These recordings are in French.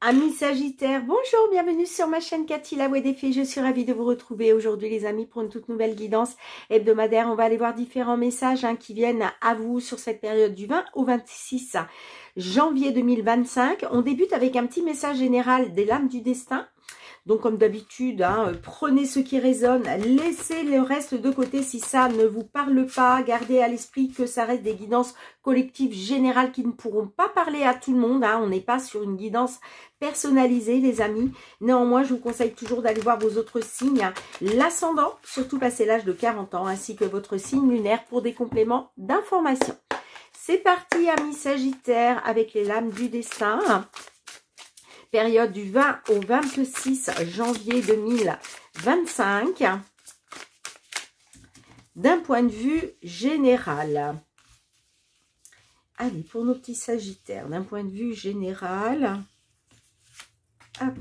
Amis Sagittaires, bonjour, bienvenue sur ma chaîne Cathy la Voix des Fées. Je suis ravie de vous retrouver aujourd'hui les amis pour une toute nouvelle guidance hebdomadaire. On va aller voir différents messages qui viennent à vous sur cette période du 20 au 26 janvier 2025. On débute avec un petit message général des lames du destin. Donc comme d'habitude, prenez ce qui résonne, laissez le reste de côté si ça ne vous parle pas. Gardez à l'esprit que ça reste des guidances collectives générales qui ne pourront pas parler à tout le monde. On n'est pas sur une guidance personnalisée les amis. Néanmoins, je vous conseille toujours d'aller voir vos autres signes. L'ascendant, surtout passé l'âge de 40 ans, ainsi que votre signe lunaire pour des compléments d'information. C'est parti amis Sagittaires avec les lames du destin. Période du 20 au 26 janvier 2025. D'un point de vue général. Allez, pour nos petits Sagittaires, d'un point de vue général. Hop.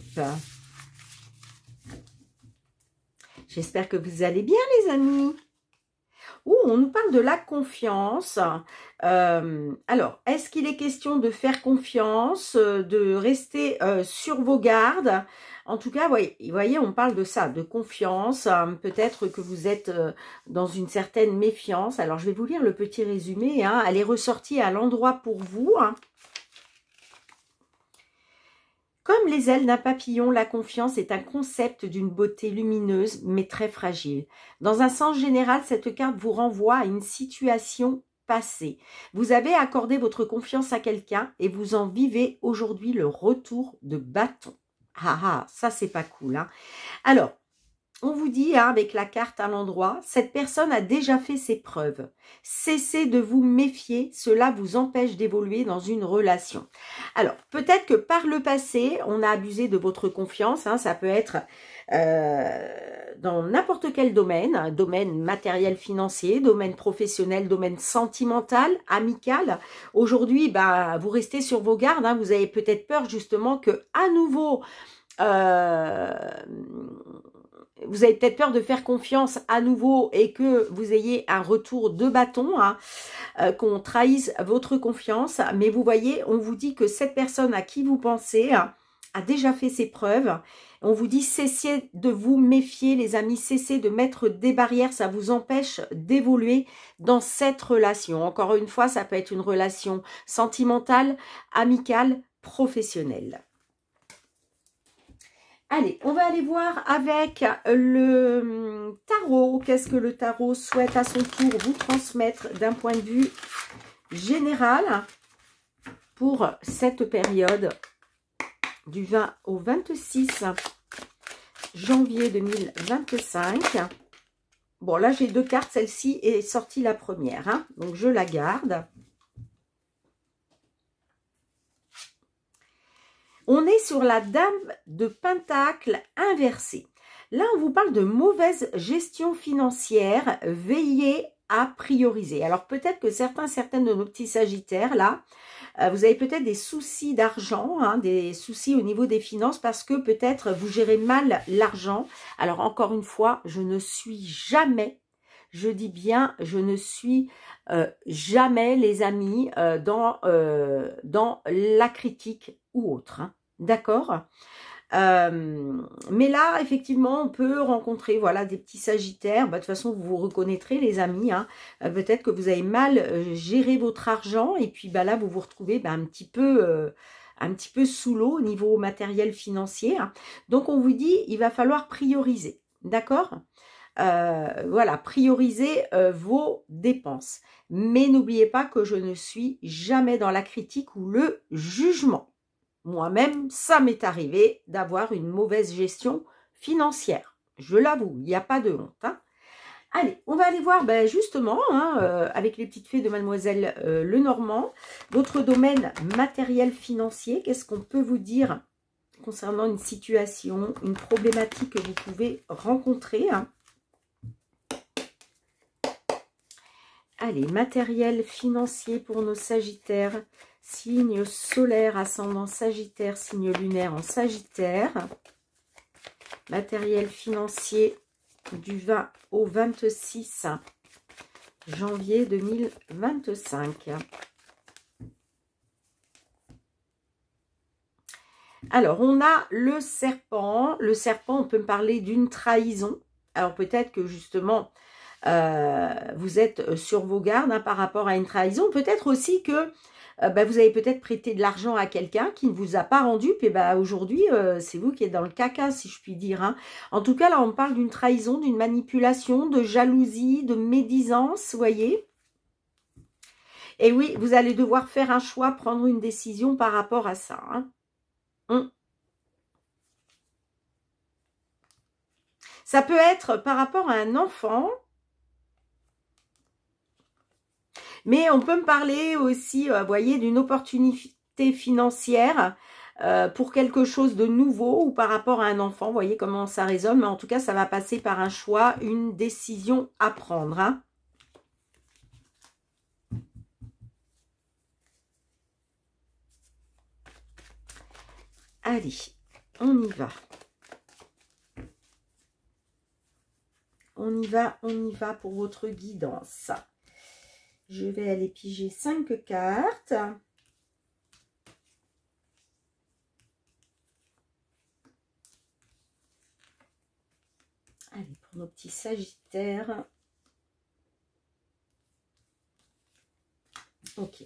J'espère que vous allez bien les amis. On nous parle de la confiance. Alors, est-ce qu'il est question de faire confiance, de rester sur vos gardes? En tout cas, voyez, on parle de ça, de confiance. Peut-être que vous êtes dans une certaine méfiance. Alors, je vais vous lire le petit résumé. Elle est ressortie à l'endroit pour vous. Comme les ailes d'un papillon, la confiance est un concept d'une beauté lumineuse, mais très fragile. Dans un sens général, cette carte vous renvoie à une situation passée. Vous avez accordé votre confiance à quelqu'un et vous en vivez aujourd'hui le retour de bâton. Ça c'est pas cool. Alors, on vous dit avec la carte à l'endroit, cette personne a déjà fait ses preuves. Cessez de vous méfier, cela vous empêche d'évoluer dans une relation. Alors, peut-être que par le passé, on a abusé de votre confiance. Ça peut être dans n'importe quel domaine, domaine matériel financier, domaine professionnel, domaine sentimental, amical. Aujourd'hui, vous restez sur vos gardes. Vous avez peut-être peur justement que à nouveau... vous avez peut-être peur de faire confiance à nouveau et que vous ayez un retour de bâton, qu'on trahisse votre confiance. Mais vous voyez, on vous dit que cette personne à qui vous pensez a déjà fait ses preuves. On vous dit cessez de vous méfier les amis, cessez de mettre des barrières, ça vous empêche d'évoluer dans cette relation. Encore une fois, ça peut être une relation sentimentale, amicale, professionnelle. Allez, on va aller voir avec le tarot. Qu'est-ce que le tarot souhaite à son tour vous transmettre d'un point de vue général pour cette période du 20 au 26 janvier 2025. Bon, là, j'ai deux cartes. Celle-ci est sortie la première. Donc, je la garde. On est sur la dame de Pentacle inversée. Là, on vous parle de mauvaise gestion financière. Veillez à prioriser. Alors, peut-être que certaines de nos petits Sagittaires, là, vous avez peut-être des soucis d'argent, des soucis au niveau des finances parce que peut-être vous gérez mal l'argent. Alors, encore une fois, je ne suis jamais, je dis bien, je ne suis jamais, les amis, dans la critique ou autre. D'accord, mais là, effectivement, on peut rencontrer des petits Sagittaires. De toute façon, vous vous reconnaîtrez, les amis. Peut-être que vous avez mal géré votre argent et puis là, vous vous retrouvez un petit peu sous l'eau au niveau matériel financier. Donc, on vous dit, il va falloir prioriser. D'accord, prioriser vos dépenses. Mais n'oubliez pas que je ne suis jamais dans la critique ou le jugement. Moi-même, ça m'est arrivé d'avoir une mauvaise gestion financière. Je l'avoue, il n'y a pas de honte. Allez, on va aller voir justement, avec les petites fées de Mademoiselle Lenormand, votre domaine matériel financier. Qu'est-ce qu'on peut vous dire concernant une situation, une problématique que vous pouvez rencontrer? Allez, matériel financier pour nos Sagittaires. Signe solaire, ascendant Sagittaire, signe lunaire en Sagittaire. Matériel financier du 20 au 26 janvier 2025. Alors, on a le serpent. Le serpent, on peut me parler d'une trahison. Alors, peut-être que justement, vous êtes sur vos gardes hein, par rapport à une trahison. Peut-être aussi que vous avez peut-être prêté de l'argent à quelqu'un qui ne vous a pas rendu. Puis aujourd'hui, c'est vous qui êtes dans le caca, si je puis dire. Hein. En tout cas, là, on parle d'une trahison, d'une manipulation, de jalousie, de médisance, vous voyez. Et oui, vous allez devoir faire un choix, prendre une décision par rapport à ça. Hein. Ça peut être par rapport à un enfant. Mais on peut me parler aussi, vous voyez, d'une opportunité financière pour quelque chose de nouveau ou par rapport à un enfant. Vous voyez comment ça résonne. Mais en tout cas, ça va passer par un choix, une décision à prendre. Hein. Allez, on y va. On y va pour votre guidance. Je vais aller piger 5 cartes. Allez, pour nos petits sagittaires. Ok.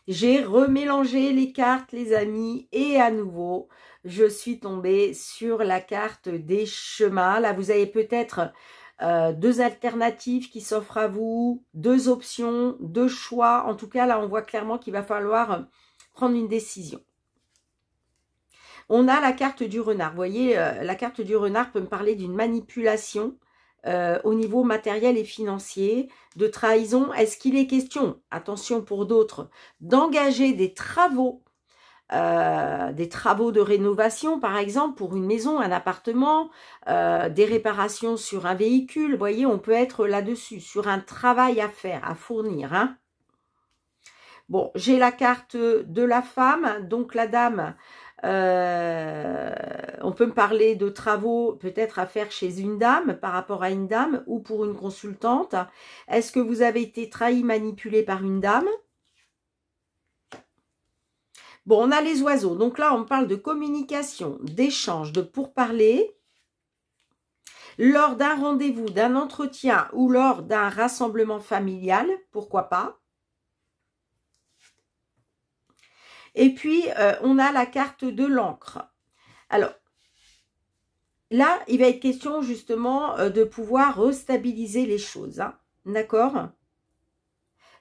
J'ai remélangé les cartes, les amis, et à nouveau, je suis tombée sur la carte des chemins. Là, vous avez peut-être 2 alternatives qui s'offrent à vous, 2 options, 2 choix. En tout cas, là, on voit clairement qu'il va falloir prendre une décision. On a la carte du renard. Vous voyez, la carte du renard peut me parler d'une manipulation au niveau matériel et financier, de trahison. Est-ce qu'il est question, attention pour d'autres, d'engager des travaux de rénovation, par exemple, pour une maison, un appartement, des réparations sur un véhicule. Vous voyez, on peut être là-dessus, sur un travail à faire, à fournir. Hein. Bon, j'ai la carte de la femme, donc la dame... on peut me parler de travaux peut-être à faire chez une dame, par rapport à une dame, ou pour une consultante. Est-ce que vous avez été trahi, manipulé par une dame? Bon, on a les oiseaux. Donc là, on parle de communication, d'échange, de pourparler. Lors d'un rendez-vous, d'un entretien ou lors d'un rassemblement familial, pourquoi pas. Et puis, on a la carte de l'encre. Alors, là, il va être question justement de pouvoir restabiliser les choses. Hein, d'accord?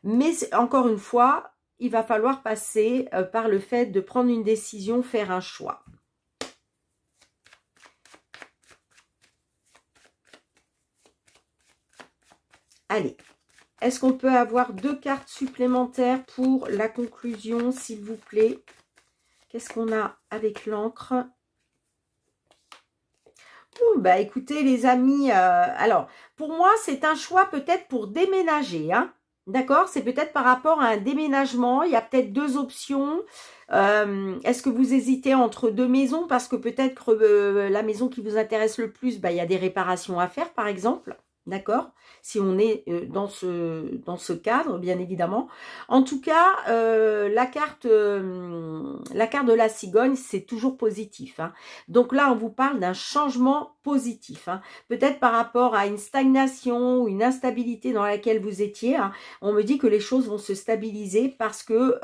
Mais encore une fois, il va falloir passer par le fait de prendre une décision, faire un choix. Allez. Est-ce qu'on peut avoir 2 cartes supplémentaires pour la conclusion, s'il vous plaît? Qu'est-ce qu'on a avec l'encre? Oh, bah écoutez les amis, alors pour moi c'est un choix peut-être pour déménager, hein, d'accord? C'est peut-être par rapport à un déménagement, il y a peut-être 2 options. Est-ce que vous hésitez entre 2 maisons? Parce que peut-être que la maison qui vous intéresse le plus, bah, il y a des réparations à faire par exemple. D'accord? Si on est dans ce cadre, bien évidemment. En tout cas, la carte de la cigogne, c'est toujours positif. Hein. Donc là, on vous parle d'un changement positif. Hein. Peut-être par rapport à une stagnation ou une instabilité dans laquelle vous étiez. Hein. On me dit que les choses vont se stabiliser parce que...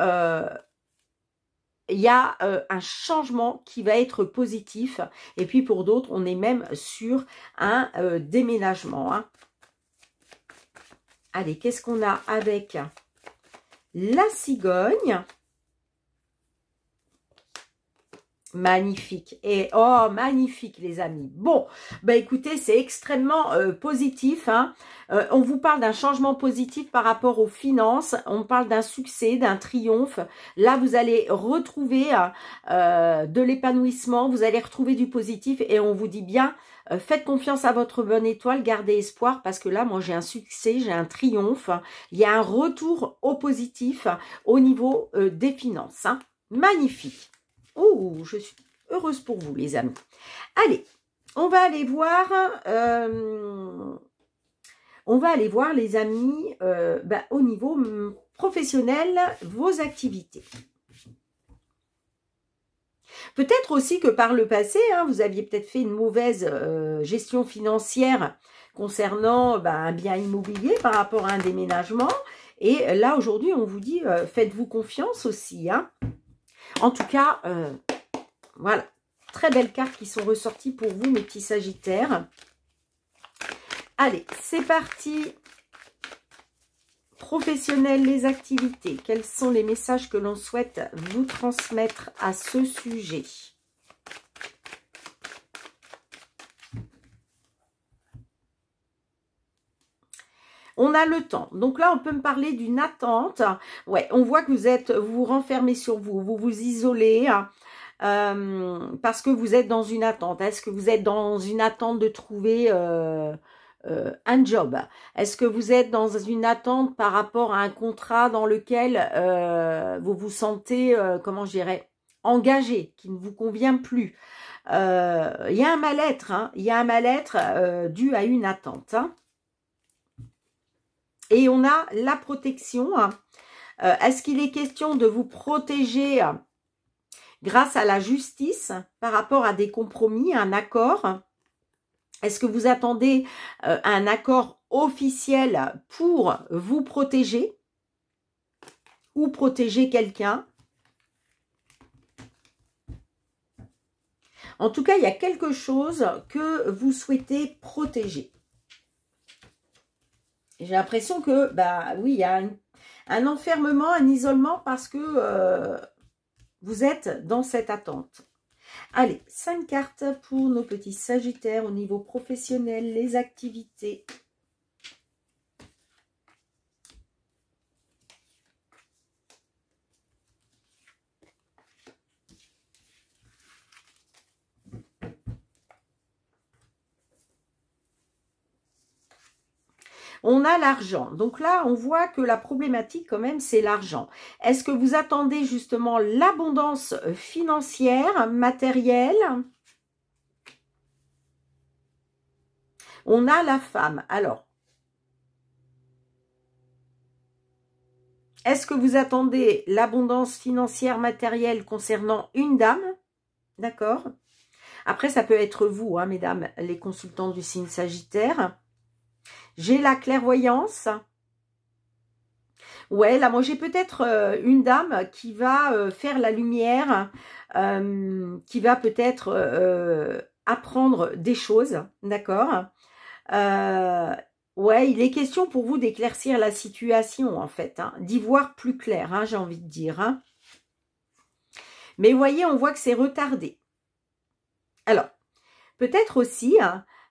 il y a un changement qui va être positif. Et puis pour d'autres, on est même sur un déménagement. Hein. Allez, qu'est-ce qu'on a avec la cigogne? Magnifique. Et oh, magnifique les amis. Bon, bah écoutez, c'est extrêmement positif. Hein. On vous parle d'un changement positif par rapport aux finances. On parle d'un succès, d'un triomphe. Là, vous allez retrouver de l'épanouissement. Vous allez retrouver du positif. Et on vous dit bien, faites confiance à votre bonne étoile. Gardez espoir parce que là, moi, j'ai un succès, j'ai un triomphe. Il y a un retour au positif au niveau des finances. Hein. Magnifique. Oh, je suis heureuse pour vous, les amis. Allez, on va aller voir... on va aller voir les amis au niveau professionnel, vos activités. Peut-être aussi que par le passé, vous aviez peut-être fait une mauvaise gestion financière concernant un bien immobilier par rapport à un déménagement. Et là, aujourd'hui, on vous dit, faites-vous confiance aussi. En tout cas, voilà, très belles cartes qui sont ressorties pour vous, mes petits Sagittaires. Allez, c'est parti. Professionnel, les activités. Quels sont les messages que l'on souhaite vous transmettre à ce sujet? On a le temps. Donc là, on peut me parler d'une attente. Ouais, on voit que vous vous renfermez sur vous, vous vous isolez parce que vous êtes dans une attente. Est-ce que vous êtes dans une attente de trouver un job? Est-ce que vous êtes dans une attente par rapport à un contrat dans lequel vous vous sentez, comment je dirais, engagé, qui ne vous convient plus? Il y a un mal-être, il y a un mal-être dû à une attente. Et on a la protection. Est-ce qu'il est question de vous protéger grâce à la justice par rapport à des compromis, un accord? Est-ce que vous attendez un accord officiel pour vous protéger ou protéger quelqu'un? En tout cas, il y a quelque chose que vous souhaitez protéger. J'ai l'impression que, oui, il y a un enfermement, un isolement parce que vous êtes dans cette attente. Allez, 5 cartes pour nos petits Sagittaires au niveau professionnel, les activités. On a l'argent. Donc là, on voit que la problématique quand même, c'est l'argent. Est-ce que vous attendez justement l'abondance financière, matérielle? On a la femme. Alors, est-ce que vous attendez l'abondance financière, matérielle concernant une dame? D'accord. Après, ça peut être vous, mesdames, les consultants du signe Sagittaire. J'ai la clairvoyance. Ouais, là, moi, j'ai peut-être une dame qui va faire la lumière, qui va peut-être apprendre des choses, d'accord? Ouais, il est question pour vous d'éclaircir la situation, en fait, d'y voir plus clair, j'ai envie de dire. Mais vous voyez, on voit que c'est retardé. Alors, peut-être aussi...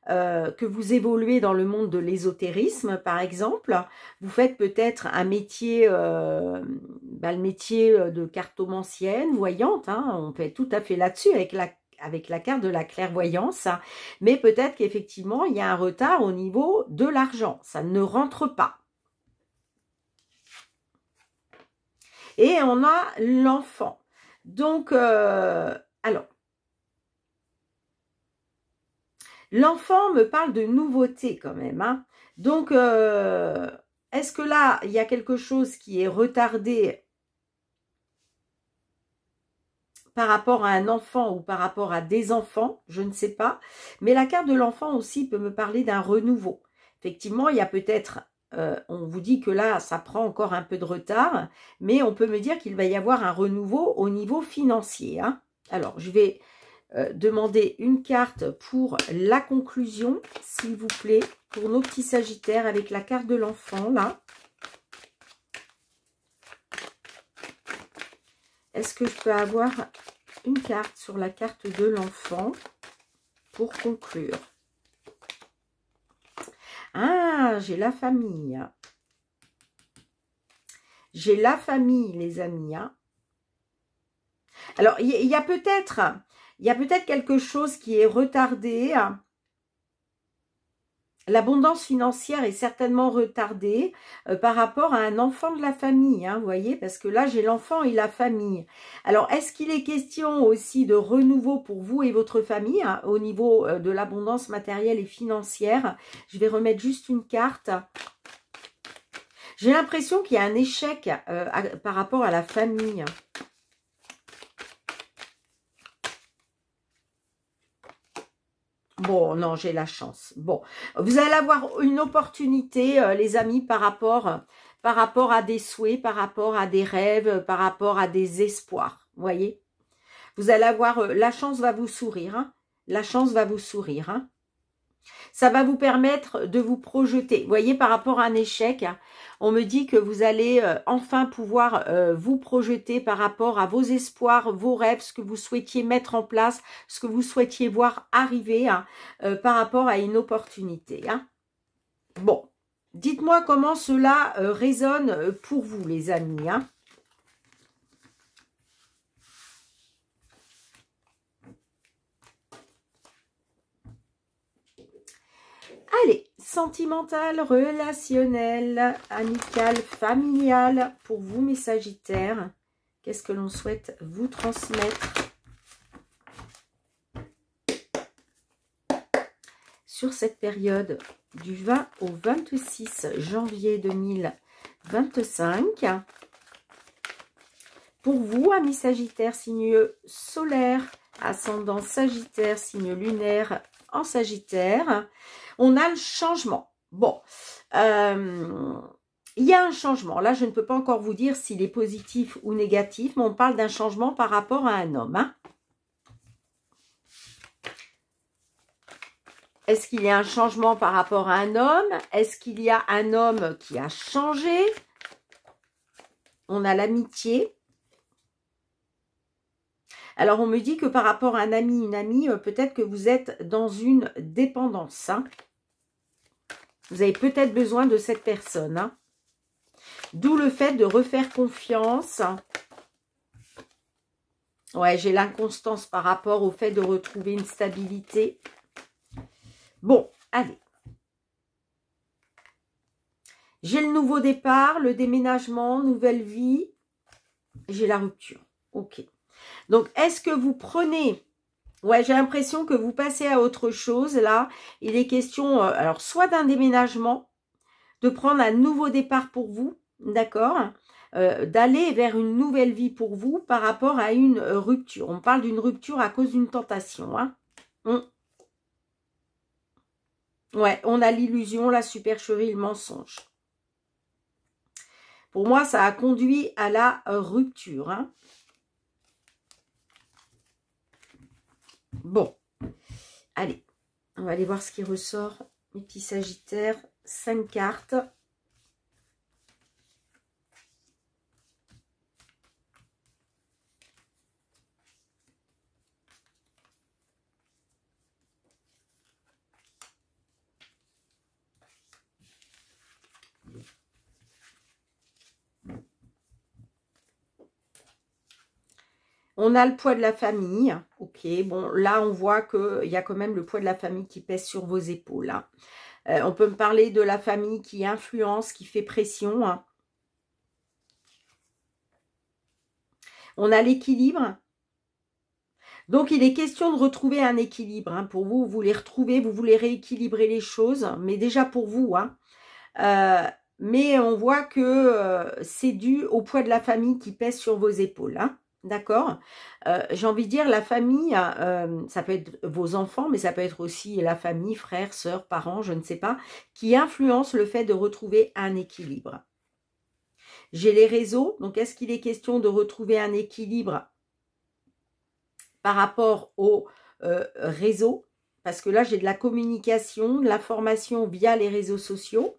que vous évoluez dans le monde de l'ésotérisme, par exemple. Vous faites peut-être un métier, le métier de cartomancienne, voyante. On peut être tout à fait là-dessus avec la carte de la clairvoyance. Mais peut-être qu'effectivement, il y a un retard au niveau de l'argent. Ça ne rentre pas. Et on a l'enfant. Donc, alors, l'enfant me parle de nouveauté quand même. Donc, est-ce que là, il y a quelque chose qui est retardé par rapport à un enfant ou par rapport à des enfants? Je ne sais pas. Mais la carte de l'enfant aussi peut me parler d'un renouveau. Effectivement, il y a peut-être... on vous dit que là, ça prend encore un peu de retard. Mais on peut me dire qu'il va y avoir un renouveau au niveau financier. Alors, je vais... demander une carte pour la conclusion, s'il vous plaît, pour nos petits Sagittaires avec la carte de l'enfant, là. Est-ce que je peux avoir une carte sur la carte de l'enfant pour conclure? Ah, j'ai la famille. J'ai la famille, les amis. Alors, il y a peut-être... Il y a peut-être quelque chose qui est retardé. l'abondance financière est certainement retardée par rapport à un enfant de la famille, hein, vous voyez, parce que là, j'ai l'enfant et la famille. Alors, est-ce qu'il est question aussi de renouveau pour vous et votre famille, hein, au niveau de l'abondance matérielle et financière? Je vais remettre juste une carte. J'ai l'impression qu'il y a un échec par rapport à la famille. Bon, non, j'ai la chance. Bon, vous allez avoir une opportunité, les amis, par rapport à des souhaits, par rapport à des rêves, par rapport à des espoirs. Vous voyez? Vous allez avoir, la chance va vous sourire. Hein, la chance va vous sourire. Hein. Ça va vous permettre de vous projeter. Vous voyez, par rapport à un échec, on me dit que vous allez enfin pouvoir vous projeter par rapport à vos espoirs, vos rêves, ce que vous souhaitiez mettre en place, ce que vous souhaitiez voir arriver hein, par rapport à une opportunité. Hein. Bon, dites-moi comment cela résonne pour vous, les amis. Hein. Allez, sentimental, relationnel, amical, familial, pour vous mes Sagittaires, qu'est-ce que l'on souhaite vous transmettre sur cette période du 20 au 26 janvier 2025 pour vous, amis Sagittaires, signe solaire, ascendant Sagittaire, signe lunaire en Sagittaire. On a le changement. Bon, il y a un changement. Là, je ne peux pas encore vous dire s'il est positif ou négatif, mais on parle d'un changement par rapport à un homme. Hein. Est-ce qu'il y a un changement par rapport à un homme? Est-ce qu'il y a un homme qui a changé? On a l'amitié. Alors, on me dit que par rapport à un ami, une amie, peut-être que vous êtes dans une dépendance. Hein. Vous avez peut-être besoin de cette personne. Hein. D'où le fait de refaire confiance. Ouais, j'ai l'inconstance par rapport au fait de retrouver une stabilité. Bon, allez. J'ai le nouveau départ, le déménagement, nouvelle vie. J'ai la rupture. Ok. Donc, est-ce que vous prenez... Ouais, j'ai l'impression que vous passez à autre chose. Là, il est question, alors, soit d'un déménagement, de prendre un nouveau départ pour vous, d'accord, d'aller vers une nouvelle vie pour vous par rapport à une rupture. On parle d'une rupture à cause d'une tentation. Hein. Ouais, on a l'illusion, la supercherie, le mensonge. Pour moi, ça a conduit à la rupture. Hein. Bon, allez, on va aller voir ce qui ressort. Mes petits Sagittaires, 5 cartes. On a le poids de la famille. Ok, bon, là, on voit qu'il y a quand même le poids de la famille qui pèse sur vos épaules. Hein. On peut me parler de la famille qui influence, qui fait pression. Hein. On a l'équilibre. Donc, il est question de retrouver un équilibre. Hein. Pour vous, vous voulez retrouver, vous voulez rééquilibrer les choses. Mais déjà pour vous. Hein. Mais on voit que c'est dû au poids de la famille qui pèse sur vos épaules. Hein. D'accord, j'ai envie de dire la famille, ça peut être vos enfants, mais ça peut être aussi la famille, frères, sœurs, parents, je ne sais pas, qui influence le fait de retrouver un équilibre. J'ai les réseaux, donc est-ce qu'il est question de retrouver un équilibre par rapport aux réseaux? Parce que là, j'ai de la communication, de l'information via les réseaux sociaux.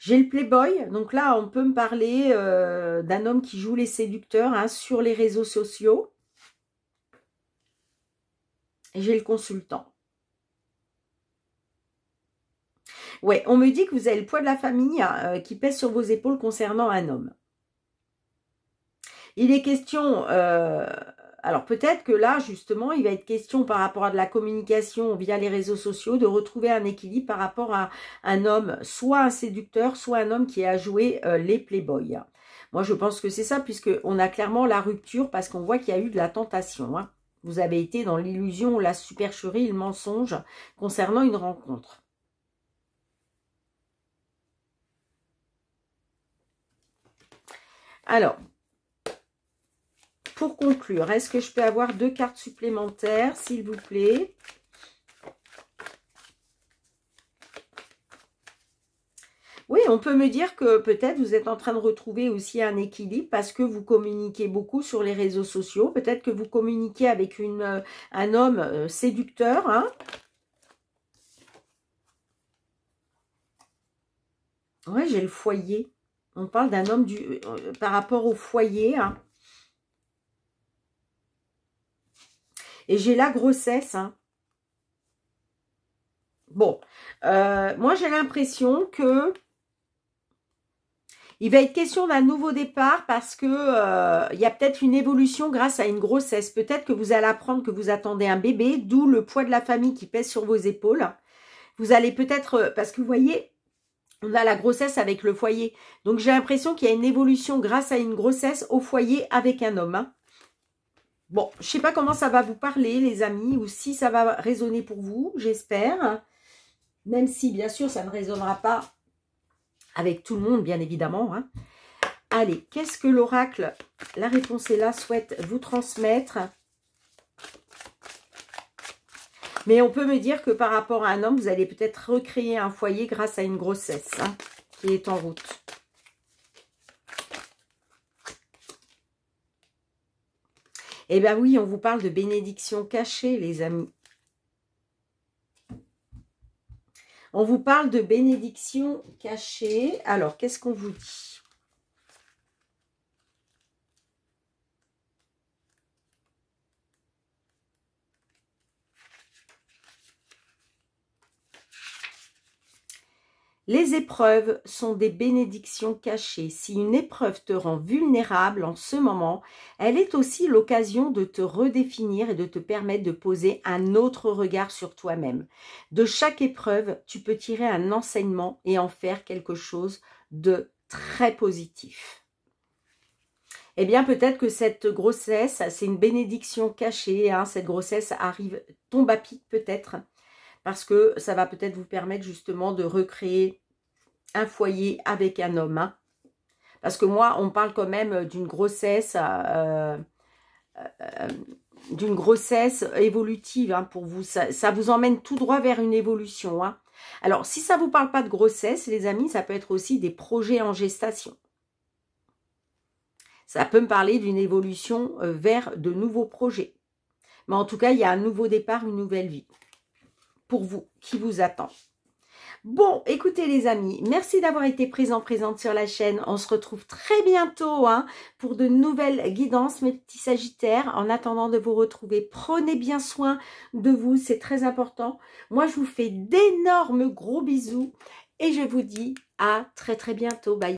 J'ai le Playboy, donc là, on peut me parler d'un homme qui joue les séducteurs hein, sur les réseaux sociaux. Et j'ai le consultant. Ouais, on me dit que vous avez le poids de la famille qui pèse sur vos épaules concernant un homme. Il est question alors peut-être que là, justement, il va être question par rapport à de la communication via les réseaux sociaux, de retrouver un équilibre par rapport à un homme, soit un séducteur, soit un homme qui a joué les playboys. Moi, je pense que c'est ça, puisqu'on a clairement la rupture, parce qu'on voit qu'il y a eu de la tentation. Hein. Vous avez été dans l'illusion, la supercherie, le mensonge concernant une rencontre. Alors, pour conclure, est-ce que je peux avoir 2 cartes supplémentaires, s'il vous plaît? Oui, on peut me dire que peut-être vous êtes en train de retrouver aussi un équilibre parce que vous communiquez beaucoup sur les réseaux sociaux. Peut-être que vous communiquez avec un homme séducteur. Hein. Oui, j'ai le foyer. On parle d'un homme par rapport au foyer. Hein. Et j'ai la grossesse. Hein. Bon, moi j'ai l'impression que il va être question d'un nouveau départ parce que il y a peut-être une évolution grâce à une grossesse. Peut-être que vous allez apprendre que vous attendez un bébé, d'où le poids de la famille qui pèse sur vos épaules. Vous allez peut-être, parce que vous voyez, on a la grossesse avec le foyer. Donc j'ai l'impression qu'il y a une évolution grâce à une grossesse au foyer avec un homme. Hein. Bon, je ne sais pas comment ça va vous parler, les amis, ou si ça va résonner pour vous, j'espère. Même si, bien sûr, ça ne résonnera pas avec tout le monde, bien évidemment. Hein. Allez, qu'est-ce que l'oracle, la réponse est là, souhaite vous transmettre? Mais on peut me dire que par rapport à un homme, vous allez peut-être recréer un foyer grâce à une grossesse hein, qui est en route. Eh bien oui, on vous parle de bénédiction cachée, les amis. On vous parle de bénédiction cachée. Alors, qu'est-ce qu'on vous dit? Les épreuves sont des bénédictions cachées. Si une épreuve te rend vulnérable en ce moment, elle est aussi l'occasion de te redéfinir et de te permettre de poser un autre regard sur toi-même. De chaque épreuve, tu peux tirer un enseignement et en faire quelque chose de très positif. Eh bien, peut-être que cette grossesse, c'est une bénédiction cachée. Hein, cette grossesse arrive, tombe à pic peut-être. Parce que ça va peut-être vous permettre justement de recréer un foyer avec un homme. Hein. Parce que moi, on parle quand même d'une grossesse évolutive hein, pour vous. Ça vous emmène tout droit vers une évolution. Hein. Alors, si ça ne vous parle pas de grossesse, les amis, ça peut être aussi des projets en gestation. Ça peut me parler d'une évolution vers de nouveaux projets. Mais en tout cas, il y a un nouveau départ, une nouvelle vie. Pour vous, qui vous attend. Bon, écoutez les amis, merci d'avoir été présente sur la chaîne. On se retrouve très bientôt hein, pour de nouvelles guidances, mes petits sagittaires. En attendant de vous retrouver, prenez bien soin de vous, c'est très important. Moi, je vous fais d'énormes gros bisous et je vous dis à très bientôt. Bye.